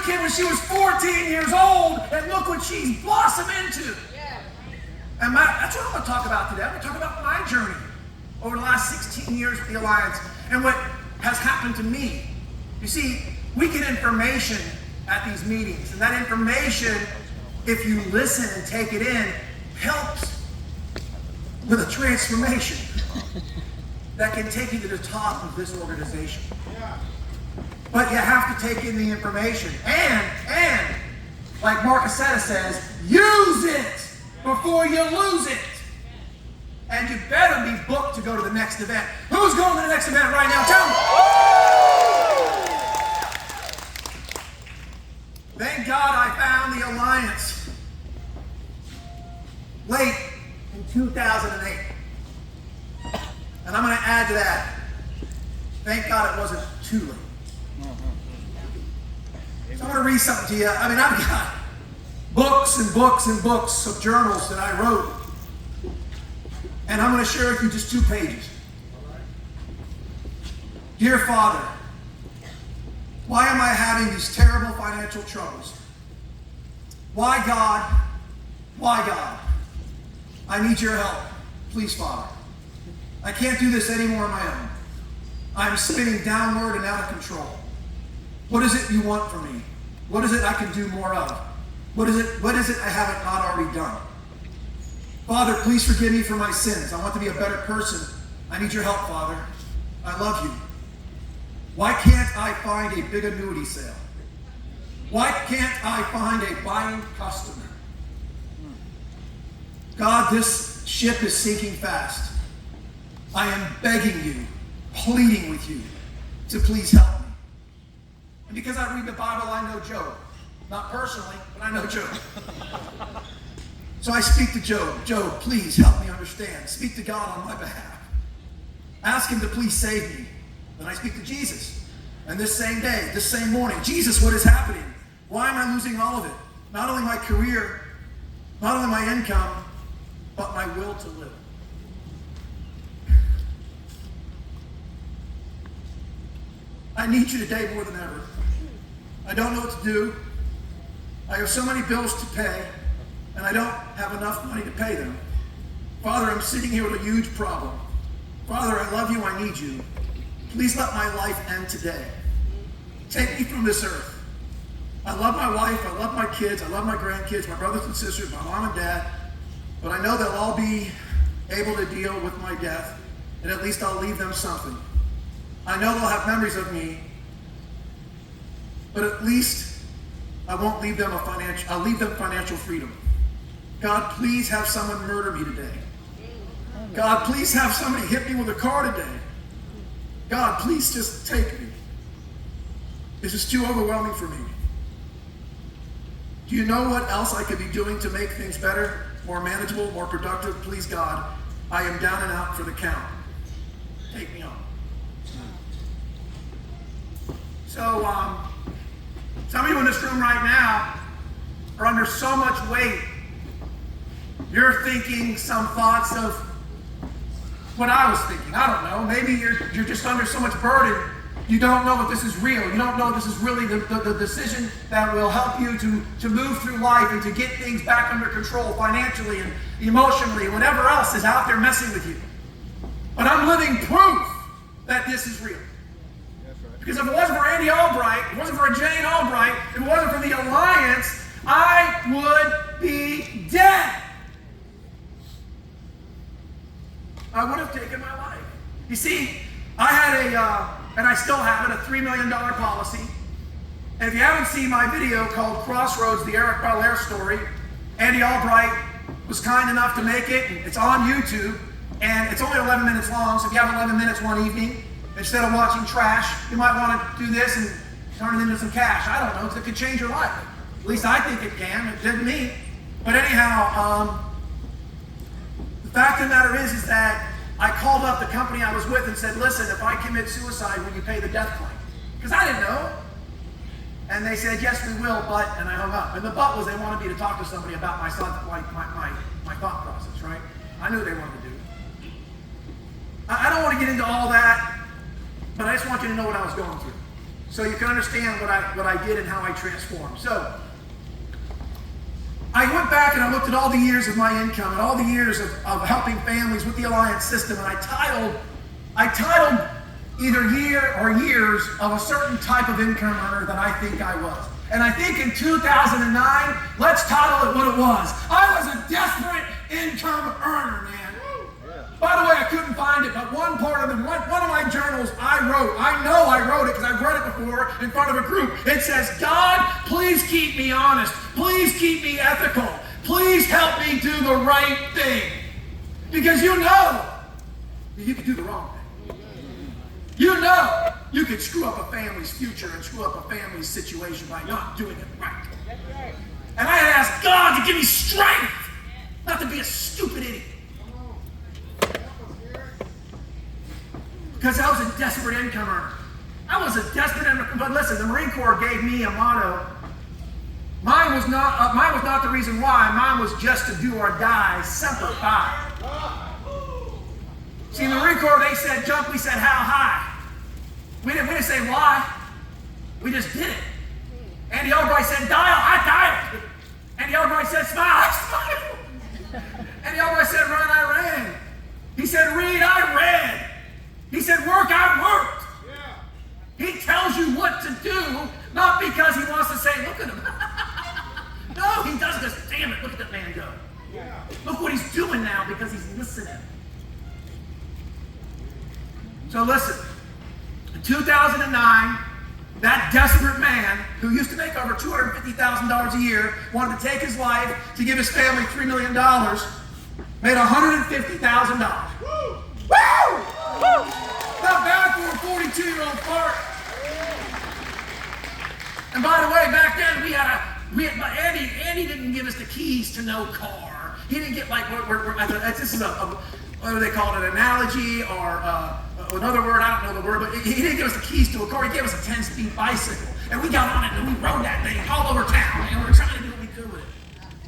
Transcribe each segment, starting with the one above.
kid when she was 14 years old, and look what she's blossomed into. And that's what I'm going to talk about today. I'm going to talk about my journey over the last 16 years with the Alliance and what has happened to me. You see, we get information at these meetings, and that information, if you listen and take it in, helps with a transformation that can take you to the top of this organization. But you have to take in the information and like Mark Ascetta says, use it before you lose it. And you better be booked to go to the next event. Who's going to the next event right now? Tell me. Thank God I found the Alliance late in 2008. And I'm going to add to that. Thank God it wasn't too late. So I'm going to read something to you. I mean, I've got books and books and books of journals that I wrote. And I'm going to share with you just 2 pages. Dear Father, why am I having these terrible financial troubles? Why, God? Why, God? I need your help. Please, Father. I can't do this anymore on my own. I'm spinning downward and out of control. What is it you want from me? What is it I can do more of? What is it I haven't not already done? Father, please forgive me for my sins. I want to be a better person. I need your help, Father. I love you. Why can't I find a big annuity sale? Why can't I find a buying customer? God, this ship is sinking fast. I am begging you, pleading with you to please help me. And because I read the Bible, I know Job. Not personally, but I know Job. So I speak to Job. Job, please help me understand. Speak to God on my behalf. Ask him to please save me. Then I speak to Jesus. And this same day, this same morning, Jesus, what is happening? Why am I losing all of it? Not only my career, not only my income, but my will to live. I need you today more than ever. I don't know what to do. I have so many bills to pay, and I don't have enough money to pay them. Father, I'm sitting here with a huge problem. Father, I love you, I need you. Please let my life end today. Take me from this earth. I love my wife, I love my kids, I love my grandkids, my brothers and sisters, my mom and dad, but I know they'll all be able to deal with my death, and at least I'll leave them something. I know they'll have memories of me, but at least I won't leave them I'll leave them financial freedom. God, please have someone murder me today. God, please have somebody hit me with a car today. God, please just take me. This is too overwhelming for me. Do you know what else I could be doing to make things better, more manageable, more productive? Please, God, I am down and out for the count. Take me on. So, some of you in this room right now are under so much weight. You're thinking some thoughts of what I was thinking. I don't know. Maybe you're just under so much burden. You don't know if this is real. You don't know if this is really the decision that will help you to move through life and to get things back under control financially and emotionally and whatever else is out there messing with you. But I'm living proof that this is real. Because if it wasn't for Andy Albright, if it wasn't for Jane Albright, if it wasn't for the Alliance, I would be dead. I would have taken my life. You see, I had and I still have it, a $3 million policy. And if you haven't seen my video called Crossroads, the Eric Belair story, Andy Albright was kind enough to make it. It's on YouTube, and it's only 11 minutes long, so if you have 11 minutes one evening, instead of watching trash, you might want to do this and turn it into some cash. I don't know, it could change your life. At least I think it can. It did me. But anyhow, the fact of the matter is that I called up the company I was with and said, listen, if I commit suicide, will you pay the death claim? Because I didn't know. And they said, yes, we will, but, and I hung up. And the but was they wanted me to talk to somebody about my thought process, right? I knew they wanted to do. I don't want to get into all that, but I just want you to know what I was going through. so you can understand what I did and how I transformed. So I went back and I looked at all the years of my income and all the years of helping families with the Alliance system, and I titled either year or years of a certain type of income earner that I think I was. And I think in 2009, let's title it what it was. I was a desperate income earner, man. By the way, I couldn't find it, but one part of one of my journals I wrote, I know I wrote it because I've read it before in front of a group. It says, God, please keep me honest. Please keep me ethical. Please help me do the right thing. Because you know you could do the wrong thing. You know you could screw up a family's future and screw up a family's situation by not doing it right. And I had asked God to give me strength not to be a stupid idiot. Because I was a desperate income earner. I was a desperate income, but listen, the Marine Corps gave me a motto. Mine was not the reason why. Mine was just to do or die, semper fi. See, in the Marine Corps, they said jump, we said how high. We didn't say why. We just did it. Andy Albright said dial, I dialed. Andy Albright said smile, I smiled. Andy Albright said run, I ran. He said read, I read. He said work, I worked. Yeah. He tells you what to do, not because he wants to say, look at him. No, he does this, damn it, look at that man go. Yeah. Look what he's doing now because he's listening. So listen, in 2009, that desperate man who used to make over $250,000 a year wanted to take his life to give his family $3 million, made $150,000. Woo! Woo! Not bad for a 42-year-old fart. And by the way, back then Andy didn't give us the keys to no car. He didn't get like this is what do they call it, an analogy or another word, I don't know the word, but he didn't give us the keys to a car. He gave us a 10-speed bicycle, and we got on it and we rode that thing all over town, and we were trying to do what we could with it.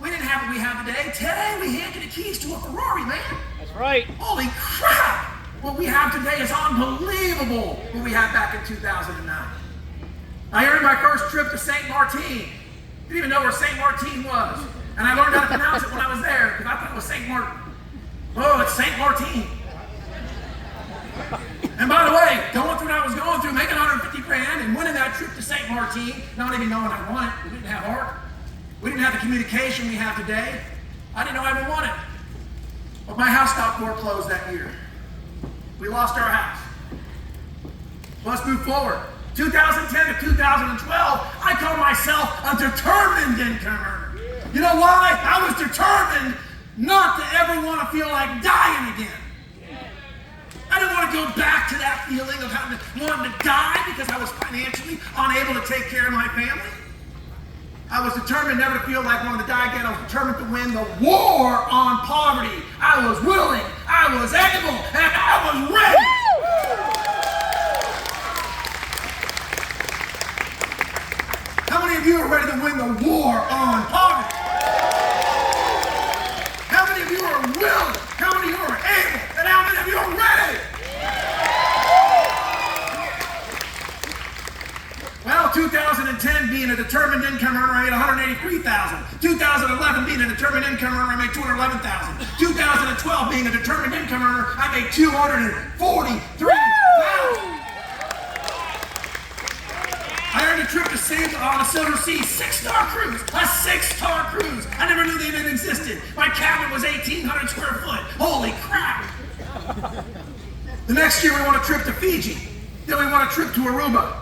We didn't have what we have today. Today we handed the keys to a Ferrari, man. That's right. Holy crap! What we have today is unbelievable what we had back in 2009. I earned my first trip to St. Martin. Didn't even know where St. Martin was. And I learned how to pronounce it when I was there because I thought it was St. Martin. Oh, it's St. Martin. And by the way, going through what I was going through, making 150 grand and winning that trip to St. Martin, not even knowing I won it. We didn't have art. We didn't have the communication we have today. I didn't know I even won it. But my house got foreclosed that year. We lost our house. Let's move forward. 2010 to 2012, I call myself a determined income earner. You know why? I was determined not to ever want to feel like dying again. I didn't want to go back to that feeling of wanting to die because I was financially unable to take care of my family. I was determined never to feel like I wanted to die again. I was determined to win the war on poverty. I was willing, I was able, and I was ready. How many of you are ready to win the war on poverty? How many of you are willing? How many of you are able? And how many of you are ready? Well, 2010 being a determined income earner, I made $183,000. 2011 being a determined income earner, I made $211,000. 2012 being a determined income earner, I made $243,000. I earned a trip to on a Silver Sea, 6-star cruise, a 6-star cruise. I never knew they even existed. My cabin was 1,800 square foot. Holy crap! The next year we went on a trip to Fiji. Then we went on a trip to Aruba.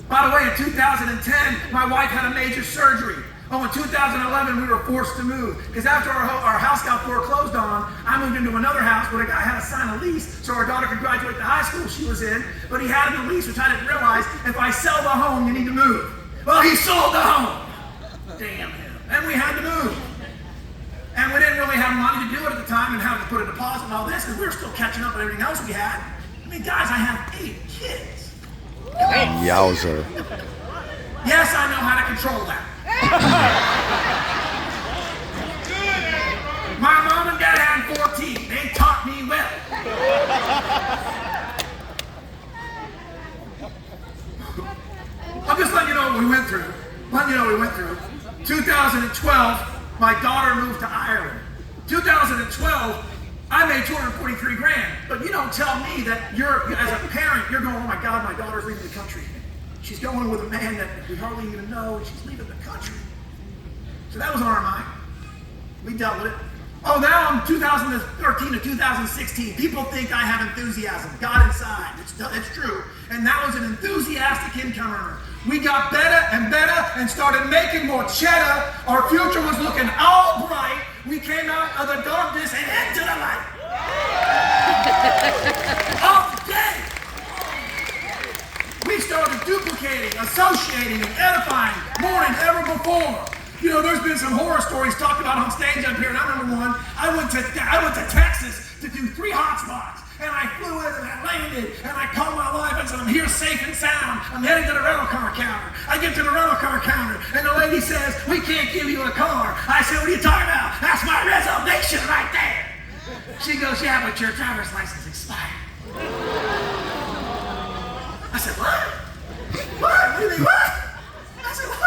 By the way, in 2010, my wife had a major surgery. Oh, in 2011, we were forced to move. Because after our house got foreclosed on, I moved into another house where the guy had to sign a lease so our daughter could graduate the high school she was in. But he had a lease, which I didn't realize. If I sell the home, you need to move. Well, he sold the home. Damn him. And we had to move. And we didn't really have money to do it at the time and have to put a deposit and all this because we were still catching up on everything else we had. I mean, guys, I have 8 kids. Yowzer. Yes, I know how to control that. My mom and dad had 14. They taught me well. what we went through. 2012, my daughter moved to Ireland. 2012, I made 243 grand. But you don't tell me that as a parent, you're going, oh my God, my daughter's leaving the country. She's going with a man that we hardly even know, and she's leaving the country. So that was on our mind. We dealt with it. Oh, now I'm 2013 to 2016. People think I have enthusiasm. God inside. It's true. And that was an enthusiastic income earner. We got better and better and started making more cheddar. Our future was looking all bright. We came out of the darkness and into the light. Of the day. We started duplicating, associating, and edifying more than ever before. You know, there's been some horror stories talked about on stage up here, and I remember one. I went to Texas to do 3 hotspots, and I flew in and I landed, and I called my wife and said, I'm here safe and sound. I'm heading to the rental car counter. I get to the rental car counter, and the lady says, we can't give you a car. I said, what are you talking about? That's my reservation right there. She goes, yeah, but your driver's license expired. I said, what? What? What do you mean, what? I said, what?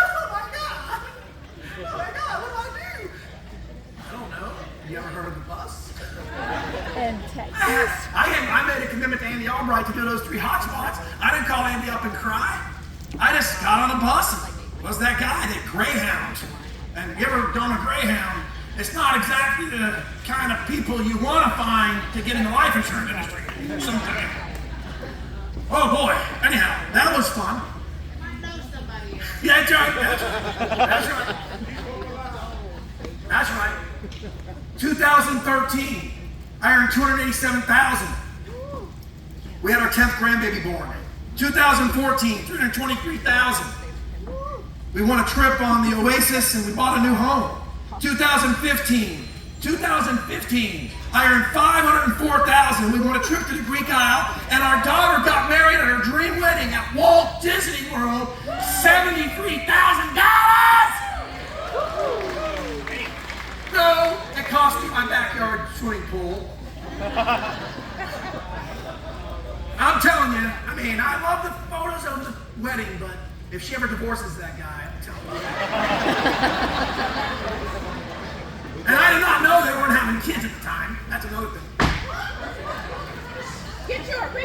Oh my God, what do I do? I don't know. You ever heard of the bus? In Texas. I made a commitment to Andy Albright to do those 3 hotspots. I didn't call Andy up and cry. I just got on a bus and was that guy, that Greyhound. And you ever done a Greyhound? It's not exactly the kind of people you want to find to get in the life insurance industry sometimes. Oh boy. Anyhow, that was fun. Yeah, that's right. That's right. That's right. 2013, I earned $287,000. We had our 10th grandbaby born. 2014, $323,000. We won a trip on the Oasis and we bought a new home. 2015, I earned $504,000. We won a trip to the Greek Isle, and our daughter got married at her dream wedding at Walt Disney World. $73,000. No, it cost me my backyard swimming pool. I'm telling you, I mean, I love the photos of the wedding, but if she ever divorces that guy, I'm telling you. And I did not know they weren't having kids at the time. That's another thing.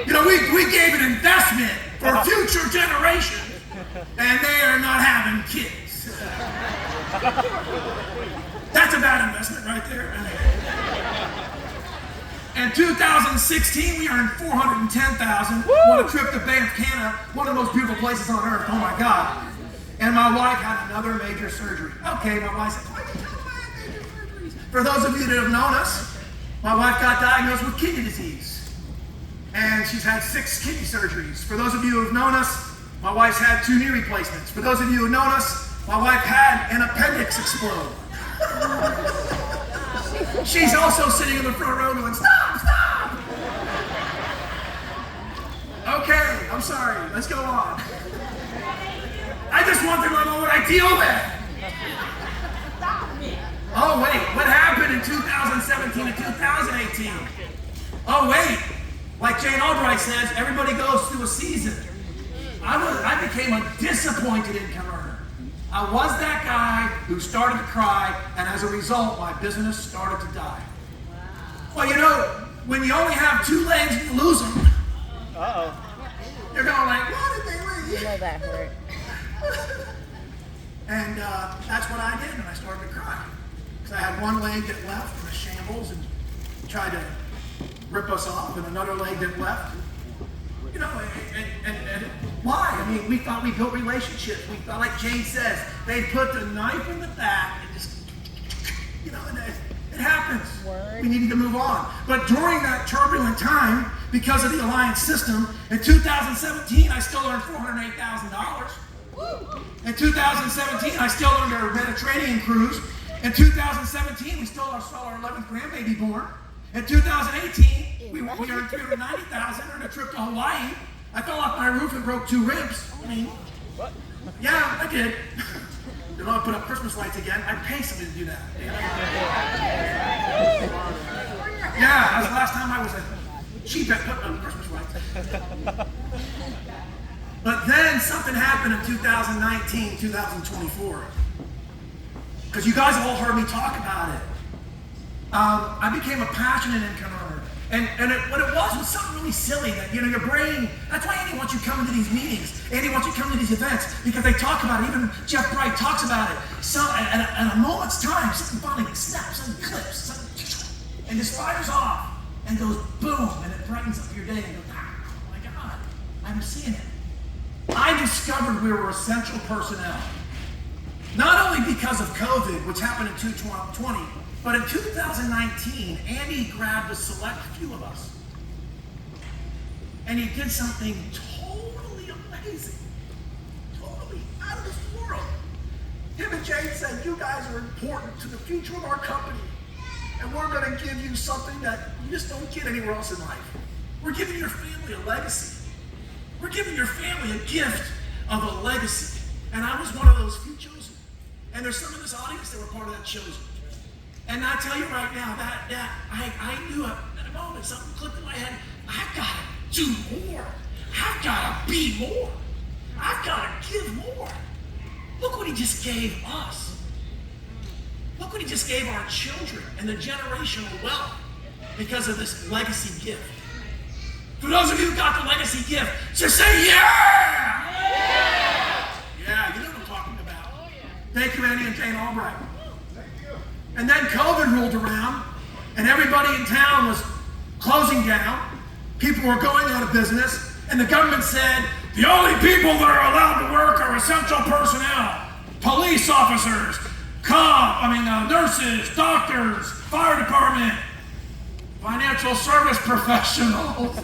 You know, we gave an investment for future generations, and they are not having kids. That's a bad investment right there. In 2016, we earned $410,000. Won a trip to Banff, Canada, one of the most beautiful places on earth. Oh my God. And my wife had another major surgery. Okay, my wife said, why did you tell me I had major surgeries? For those of you that have known us, my wife got diagnosed with kidney disease. And she's had 6 kidney surgeries. For those of you who have known us, my wife's had 2 knee replacements. For those of you who have known us, my wife had an appendix explode. She's also sitting in the front row going, stop, stop! Okay, I'm sorry, let's go on. I just want them to know what I deal with. Oh wait, what happened in 2017 to 2018? Oh wait, like Jane Albright says, everybody goes through a season. I became a disappointed income earner. I was that guy who started to cry, and as a result, my business started to die. Well, you know, when you only have 2 legs, you lose them. You're going like, why did they leave? You know that hurt. And that's what I did, and I started to cry. Because I had 1 leg that left in a shambles and tried to rip us off, and another leg that left. You know, and why? I mean, we thought we built relationships. We thought, like Jane says, they put the knife in the back and just, you know, and it happens. Word. We needed to move on. But during that turbulent time, because of the Alliance system, in 2017, I still earned $408,000. In 2017, I still earned a Mediterranean cruise. In 2017, we still saw our 11th grandbaby born. In 2018, we earned $390,000 on a trip to Hawaii. I fell off my roof and broke 2 ribs. I mean, what? Yeah, I did. They don't put up Christmas lights again. I'd pay somebody to do that. Yeah, that was the last time I was cheap at putting up Christmas lights. But then something happened in 2019, 2024. Because you guys have all heard me talk about it. I became a passionate income earner. What it was something really silly that, your brain, that's why Andy wants you coming to these meetings. Andy wants you coming to these events because they talk about it. Even Jeff Bright talks about it. So at a moment's time, something finally snaps, something clips, something, and just fires off and goes boom, and it brightens up your day and goes, oh my God, I'm seeing it. I discovered we were essential personnel. Not only because of COVID, which happened in 2020, but in 2019, Andy grabbed a select few of us. And he did something totally amazing. Totally out of this world. Him and Jane said, you guys are important to the future of our company. And we're going to give you something that you just don't get anywhere else in life. We're giving your family a legacy. We're giving your family a gift of a legacy. And I was one of those few chosen. And there's some in this audience that were part of that chosen. And I tell you right now, that I knew at a moment, something clicked in my head. I've got to do more. I've got to be more. I've got to give more. Look what he just gave us. Look what he just gave our children and the generational wealth because of this legacy gift. For those of you who got the legacy gift, just say, yeah! Yeah, you know what I'm talking about. Thank you, Andy and Jane Albright. And then COVID rolled around, and everybody in town was closing down. People were going out of business, and the government said, the only people that are allowed to work are essential personnel. Police officers, nurses, doctors, fire department, financial service professionals.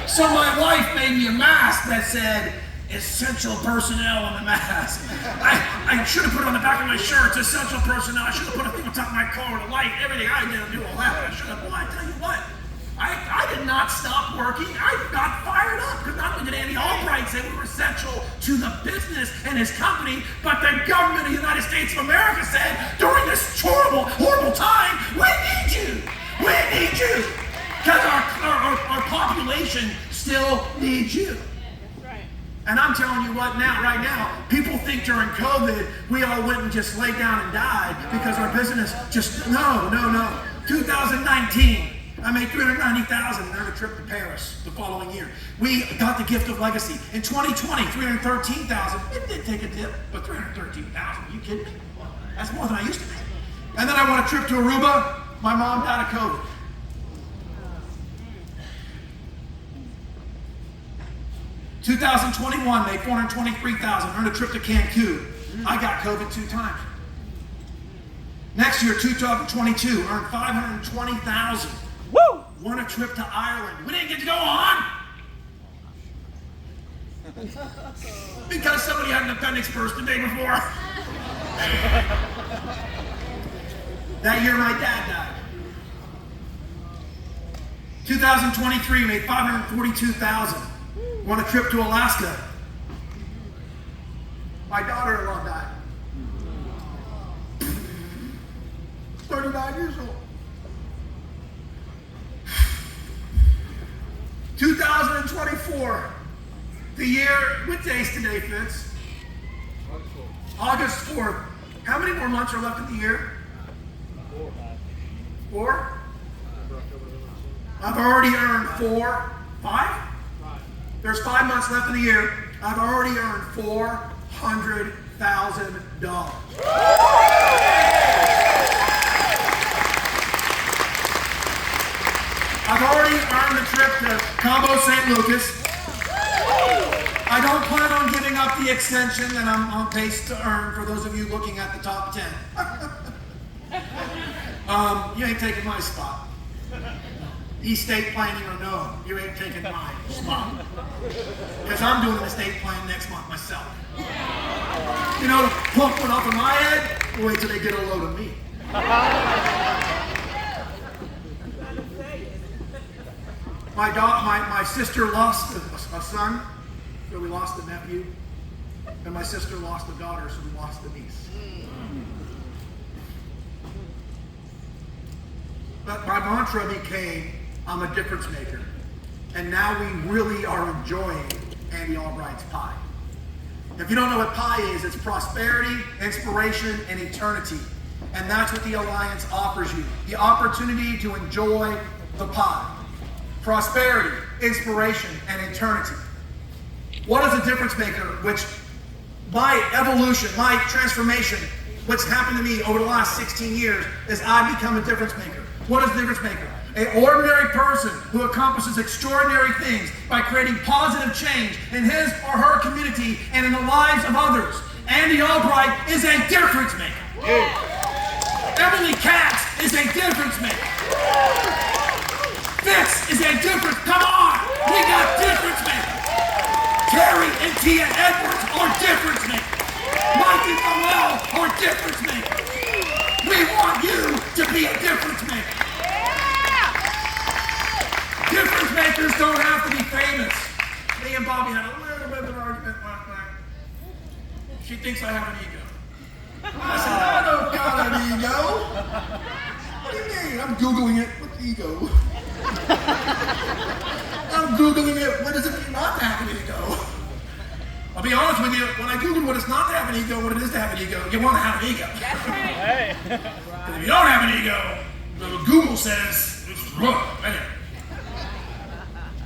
So my wife made me a mask that said, essential personnel on the mask. I should have put it on the back of my shirt, it's essential personnel. I should have put a thing on top of my car, the light, everything. I didn't do all that. I should have. Well, I tell you what, I did not stop working. I got fired up because not only did Andy Albright say we were essential to the business and his company, but the government of the United States of America said during this horrible time, we need you. We need you. Because our population still needs you. And I'm telling you what right now, people think during COVID, we all went and just laid down and died because our business no. 2019, I made $390,000 and earned a trip to Paris the following year. We got the gift of legacy. In 2020, $313,000. It did take a dip, but $313,000, are you kidding me? That's more than I used to make. And then I won a trip to Aruba. My mom died of COVID. 2021, made $423,000, earned a trip to Cancun. I got COVID 2 times. Next year, 2022, earned $520,000. Woo! Won a trip to Ireland. We didn't get to go on because somebody had an appendix burst the day before. That year, my dad died. 2023, made $542,000. Won a trip to Alaska. My daughter-in-law died. 39 years old. 2024, the year, what day is today, Fitz? August 4th. How many more months are left in the year? 4? I've already earned 4, 5? There's 5 months left in the year. I've already earned $400,000. I've already earned the trip to Cabo St. Lucas. I don't plan on giving up the extension that I'm on pace to earn for those of you looking at the top 10. You ain't taking my spot. Estate planning or no, you ain't taking my spot. Because I'm doing an estate plan next month myself. You know, to plump one off of my head, wait till they get a load of me. My sister lost a son, so we lost a nephew. And my sister lost a daughter, so we lost a niece. But my mantra became, I'm a difference maker. And now we really are enjoying Andy Albright's pie. If you don't know what pie is, it's prosperity, inspiration, and eternity. And that's what the Alliance offers you. The opportunity to enjoy the pie. Prosperity, inspiration, and eternity. What is a difference maker? Which my evolution, my transformation, what's happened to me over the last 16 years is I've become a difference maker. What is a difference maker? An ordinary person who accomplishes extraordinary things by creating positive change in his or her community and in the lives of others. Andy Albright is a difference maker. Emily Katz is a difference maker. This is a difference. Come on, we got difference makers. Terry and Tia Edwards are difference makers. Mike and Noel are difference makers. We want you to be a difference maker. Difference makers don't have to be famous. Me and Bobby had a little bit of an argument last night. She thinks I have an ego. I said, I don't got an ego. What do you mean? I'm Googling it. What's ego? I'm Googling it. What does it mean not to have an ego? I'll be honest with you. When I Googled what it's not to have an ego, what it is to have an ego, you want to have an ego. That's right. Because if you don't have an ego, Google says it's wrong. Anyway.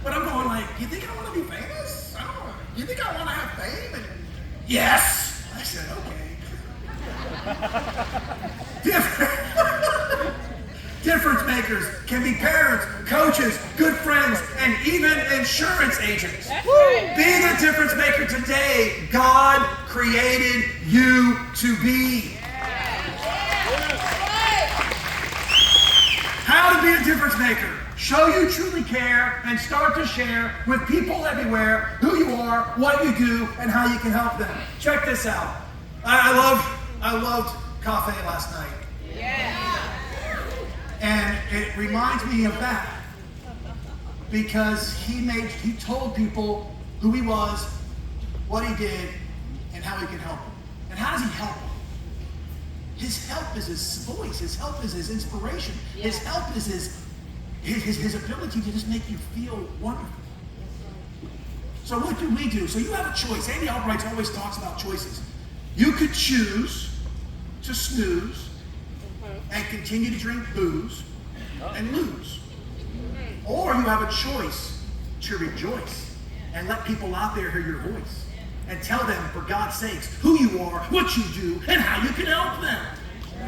But I'm going like, you think I want to be famous? I don't know. You think I want to have fame? And yes. I said, okay. Difference makers can be parents, coaches, good friends, and even insurance agents. Right. Being a difference maker today, God created you to be. How to be a difference maker. Show you truly care and start to share with people everywhere who you are, what you do, and how you can help them. Check this out. I loved Cafe last night. Yeah. And it reminds me of that. Because he told people who he was, what he did, and how he could help them. And how does he help them? His help is his voice. His help is his inspiration. Yeah. His help is his ability to just make you feel wonderful. So what do we do? So you have a choice. Andy Albright always talks about choices. You could choose to snooze and continue to drink booze and lose. Or you have a choice to rejoice and let people out there hear your voice and tell them, for God's sakes, who you are, what you do, and how you can help them.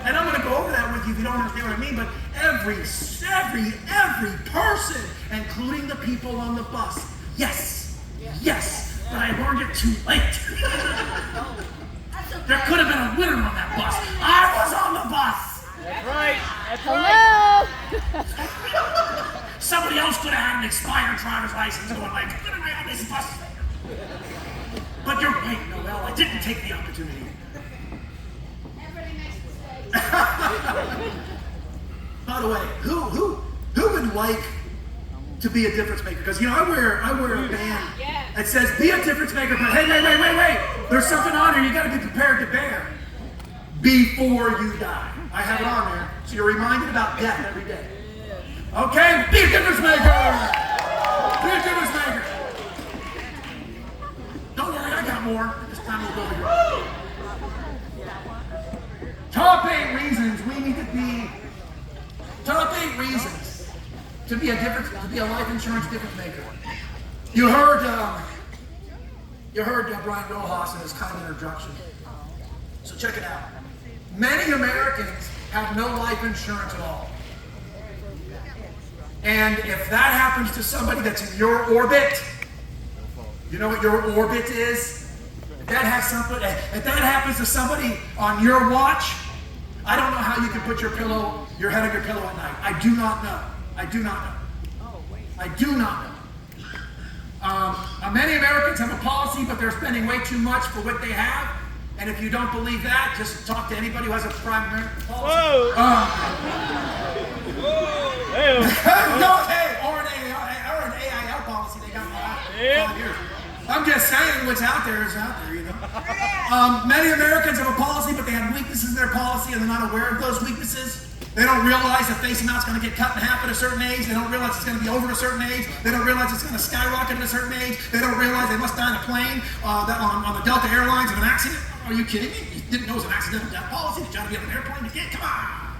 And I'm going to go over that with you if you don't understand what I mean, but every person, including the people on the bus, yes, but I learned it too late. There could have been a winner on that bus. I was on the bus. That's right. That's right. Hello. Somebody else could have had an expired driver's license going like, I'm going to ride on this bus. But you're right, Noel. I didn't take the opportunity. Everybody makes mistakes. By the way, who would like to be a difference maker? Because I wear a band that says be a difference maker, but hey, wait. There's something on here you gotta be prepared to bear before you die. I have it on there, so you're reminded about death every day. Okay? Be a difference maker! Be a difference maker! Don't worry, I got more. This time we'll go over here. Top 8 reasons we need to be. Top 8 reasons to be a life insurance difference maker. You heard Brian Rojas in his kind introduction. So check it out. Many Americans have no life insurance at all. And if that happens to somebody that's in your orbit, you know what your orbit is? If that happens to somebody on your watch, I don't know how you can put your head on your pillow at night. I do not know. Many Americans have a policy, but they're spending way too much for what they have. And if you don't believe that, just talk to anybody who has a prime American policy. Whoa! Or an AIL policy they got for 5 years. I'm just saying what's out there is out there, Many Americans have a policy, but they have weaknesses in their policy and they're not aware of those weaknesses. They don't realize the face amount's going to get cut in half at a certain age. They don't realize it's going to be over a certain age. They don't realize it's going to skyrocket at a certain age. They don't realize they must die in a plane that on the Delta Airlines of an accident. Are you kidding me? You didn't know it was an accidental death policy? Did you try to be on an airplane? You can't. Come on.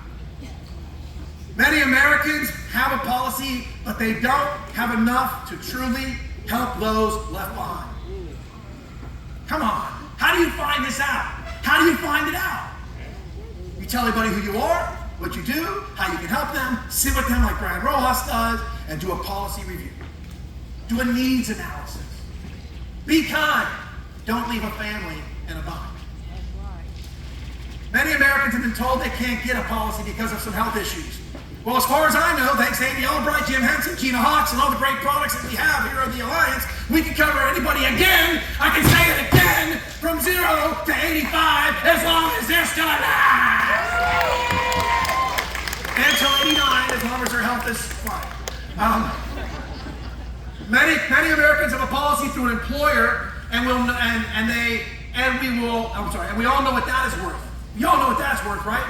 Many Americans have a policy, but they don't have enough to truly help those left behind. Come on. How do you find this out? How do you find it out? You tell everybody who you are, what you do, how you can help them, sit with them like Brian Rojas does, and do a policy review. Do a needs analysis. Be kind. Don't leave a family in a bind. Many Americans have been told they can't get a policy because of some health issues. Well, as far as I know, thanks to Andy Albright, Jim Henson, Gina Hawks, and all the great products that we have here at the Alliance, we can cover anybody again. I can say it again, from 0 to 85, as long as they're still alive. Until 89, as long as their health is fine. Many Americans have a policy through an employer, and we all know what that is worth. You all know what that's worth, right?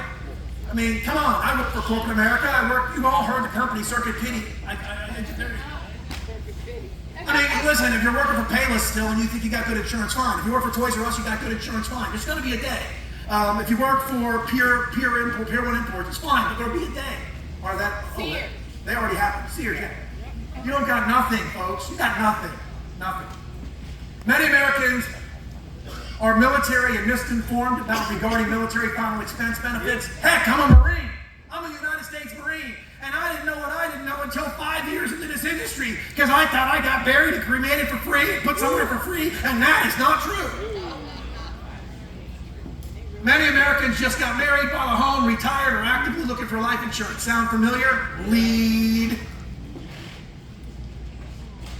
I mean, come on. I work for corporate America. You've all heard the company Circuit Pity. I mean, listen, if you're working for Payless still and you think you got good insurance, fine. If you work for Toys R Us, you got good insurance, fine. There's going to be a day. If you work for Pier 1 Imports, it's fine, but there'll be a day. Or that, they already happened. Sears, yeah. You don't got nothing, folks. You got nothing. Nothing. Many Americans are military and misinformed about regarding military final expense benefits. Heck, I'm a Marine. I'm a United States Marine. And I didn't know what I didn't know until 5 years into this industry, because I thought I got buried and cremated for free and put somewhere for free, and that is not true. Many Americans just got married, bought a home, retired, or actively looking for life insurance. Sound familiar? Lead.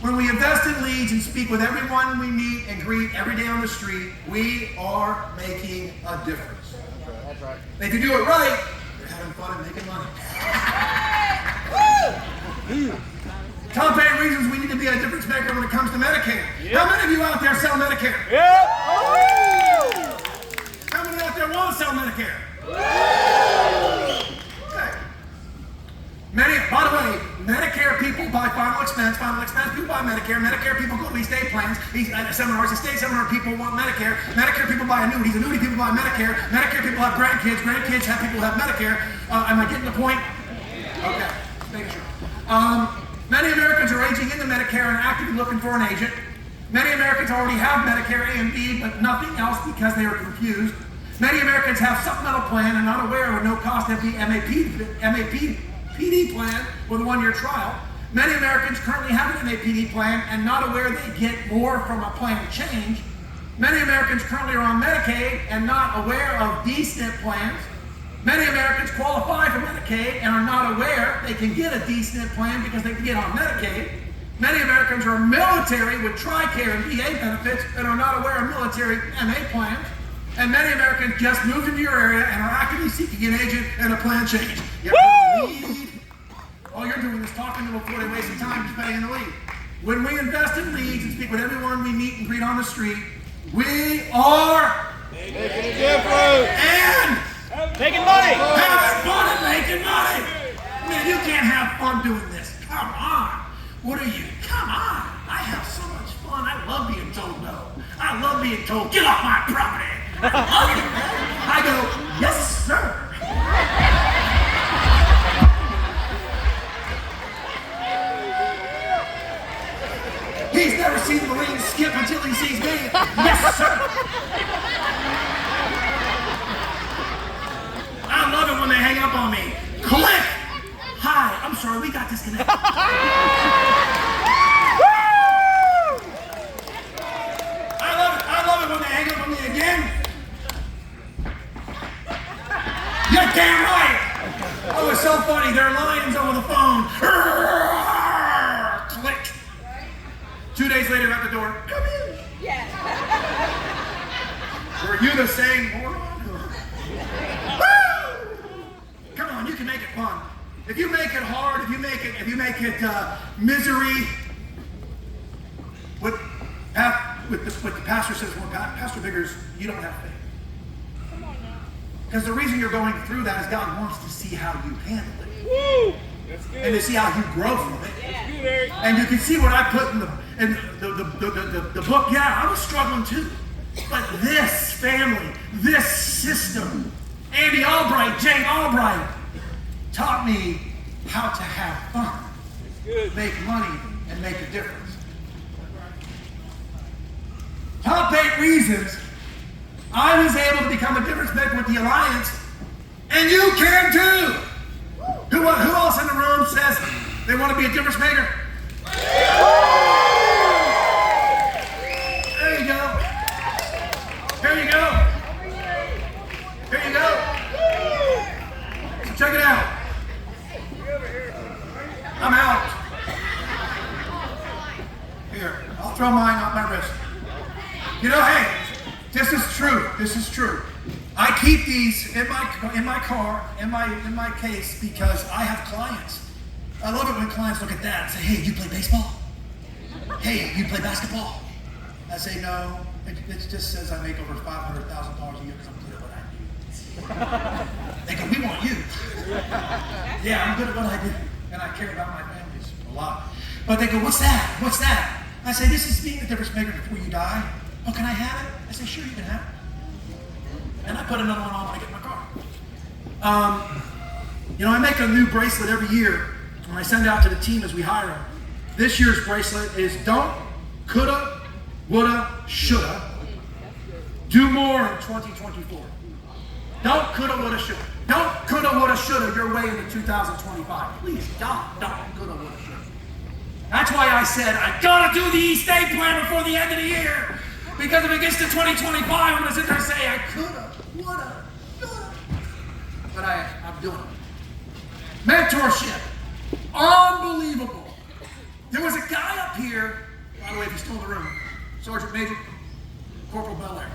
When we invest in leads and speak with everyone we meet and greet every day on the street, we are making a difference. That's right. If you do it right, you're having fun and making money. Top 8 reasons we need to be a difference maker when it comes to Medicare. Yep. How many of you out there sell Medicare? Yeah. How many out there want to sell Medicare? Okay. By the way, Medicare people buy final expense people buy Medicare people go to estate plans, seminars, estate seminar people want Medicare people buy annuity people buy Medicare people have grandkids have people who have Medicare. Am I getting the point? Okay, just making sure. Many Americans are aging into Medicare and actively looking for an agent. Many Americans already have Medicare A and B, but nothing else because they are confused. Many Americans have supplemental plan and not aware of a no-cost MAPD plan with a 1-year trial. Many Americans currently have an MAPD plan and not aware they get more from a plan change. Many Americans currently are on Medicaid and not aware of D-SNP plans. Many Americans qualify for Medicaid and are not aware they can get a D-SNP plan because they can get on Medicaid. Many Americans are military with TRICARE and VA benefits and are not aware of military MA plans. And many Americans just moved into your area and are actively seeking an agent and a plan change. You have to lead. All you're doing is talking to them before they waste time just paying the lead. When we invest in leads and speak with everyone we meet and greet on the street, we are Making a difference. And Making money. having fun and making money. Man, you can't have fun doing this. Come on. What are you? Come on. I have so much fun. I love being told no. I love being told, get off my property. I go, yes, sir. He's never seen the Marines skip until he sees me. Yes, sir. I love it when they hang up on me. Click. Hi, I'm sorry, we got disconnected. I love it when they hang up on me again. You're damn right. Oh, it's so funny. They're lions over the phone. Click. 2 days later at the door. Come in. Yes. Were you the same moron? Come on, you can make it fun. If you make it hard, if you make it misery, what the pastor says, well, Pastor Biggers, you don't have faith. Come on now. Because the reason you're going through that is God wants to see how you handle it. Woo! That's good. And to see how you grow from it. That's good, Eric. And you can see what I put in the book. Yeah, I was struggling too. But this family, this system, Andy Albright, Jane Albright, taught me how to have fun, make money, and make a difference. Top 8 reasons I was able to become a difference maker with the Alliance, and you can too. Who else in the room says they want to be a difference maker? There you go. Here you go. Here you go. So check it out. I'm out. Here, I'll throw mine off my wrist. You know, hey, this is true. This is true. I keep these in my car, in my case, because I have clients. I love it when clients look at that and say, "Hey, you play baseball? Hey, you play basketball?" I say, "No. It just says I make over $500,000 a year because I'm good at what I do." They go, "We want you." Yeah, I'm good at what I do, and I care about my families a lot. But they go, "What's that? What's that?" I say, "This is being the difference maker before you die." "Oh, can I have it?" I say, "Sure, you can have it." And I put another one on when I get in my car. I make a new bracelet every year, and I send it out to the team as we hire them. This year's bracelet is don't, coulda, woulda, shoulda. Do more in 2024. Don't, coulda, woulda, shoulda. Don't, coulda, woulda, shoulda your way into 2025. Please, don't, coulda, woulda, shoulda. That's why I said I gotta do the East State plan before the end of the year. Because if it gets to 2025, I'm gonna sit there and say I coulda, woulda, shoulda. But I'm doing it. Mentorship. Unbelievable. There was a guy up here, by the way, if he's still in the room, Sergeant Major, Corporal Belair.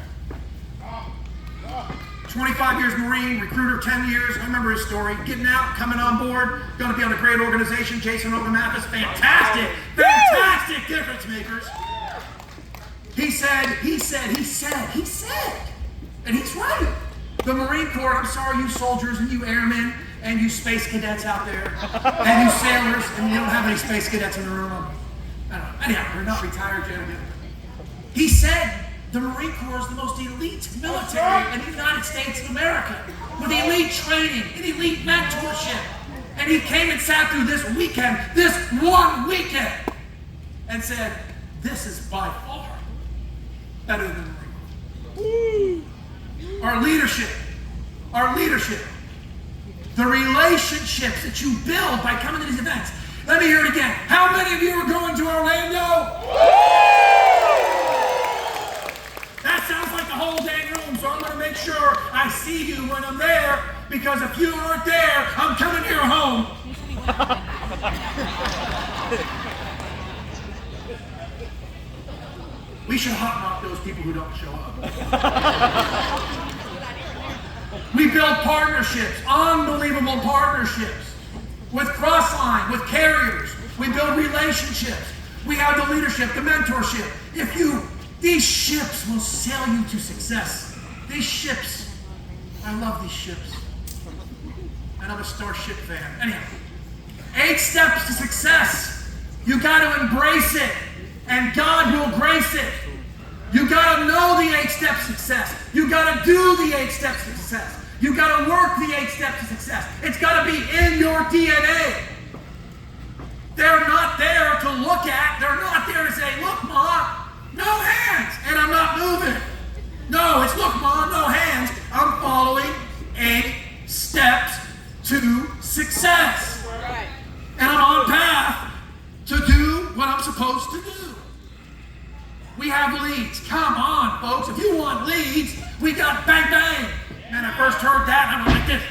25 years Marine, recruiter 10 years. I remember his story. Getting out, coming on board, going to be on a great organization. Jason Mathis, fantastic difference makers. He said, and he's right. The Marine Corps, I'm sorry, you soldiers and you airmen and you space cadets out there, and you sailors, and you don't have any space cadets in the room. I don't know. Anyhow, they're not retired yet. He said the Marine Corps is the most elite military in the United States of America, with elite training and elite mentorship. And he came and sat through this one weekend, and said, this is by far better than the Marine Corps. Our leadership, the relationships that you build by coming to these events. Let me hear it again. How many of you are going to Orlando? That sounds like the whole dang room, so I'm going to make sure I see you when I'm there, because if you aren't there, I'm coming to your home. We should hot rock those people who don't show up. We build partnerships, unbelievable partnerships, with Crossline, with carriers. We build relationships. We have the leadership, the mentorship. These ships will sail you to success. These ships, I love these ships. And I'm a Starship fan. Anyhow, 8 steps to success. You got to embrace it, and God will grace it. You got to know the 8 steps to success. You got to do the 8 steps to success. You got to work the 8 steps to success. It's got to be in your DNA. They're not there to look at. They're not there to say, look, Ma, no hands, and I'm not moving. No, it's look, Ma, no hands. I'm following 8 steps to success. Right. And I'm on path to do what I'm supposed to do. We have leads. Come on, folks. If you want leads, we got bang, bang. Man, I first heard that, and I'm like this.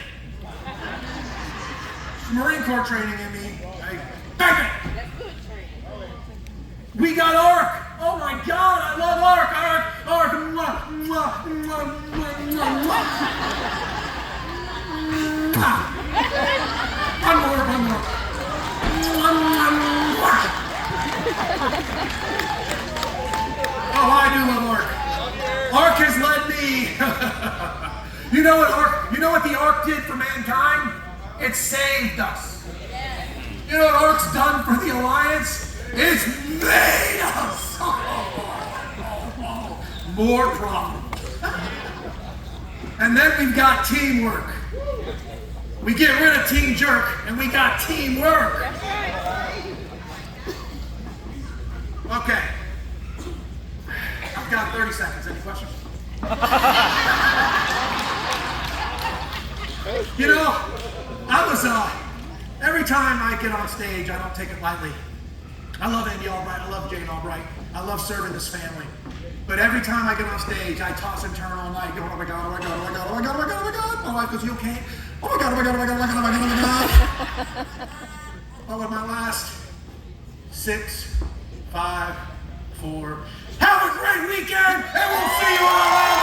Marine Corps training in me. Bang, bang. That's good training. We got ARC. Oh my God, I love ARC. ARC. Mwah, mwah, mwah, mwah, mwah, mwah. One more. Mwah, mwah, mwah. Oh, I do love ARC. ARC has led me You know what the ark did for mankind? It saved us. You know what ark's done for the alliance? It's made us more profitable. And then we've got teamwork. We get rid of team jerk and we got teamwork. Okay. I've got 30 seconds. Any questions? You know, every time I get on stage, I don't take it lightly. I love Andy Albright, I love Jane Albright, I love serving this family. But every time I get on stage, I toss and turn all night, going, oh my God, oh my God, oh my God, oh my God, oh my God, oh my God. My wife goes, you okay? Oh my God, oh my God, oh my God, oh my God, oh my God, oh my God. Oh, in my last 6, 5, 4. Have a great weekend, and we'll see you all later.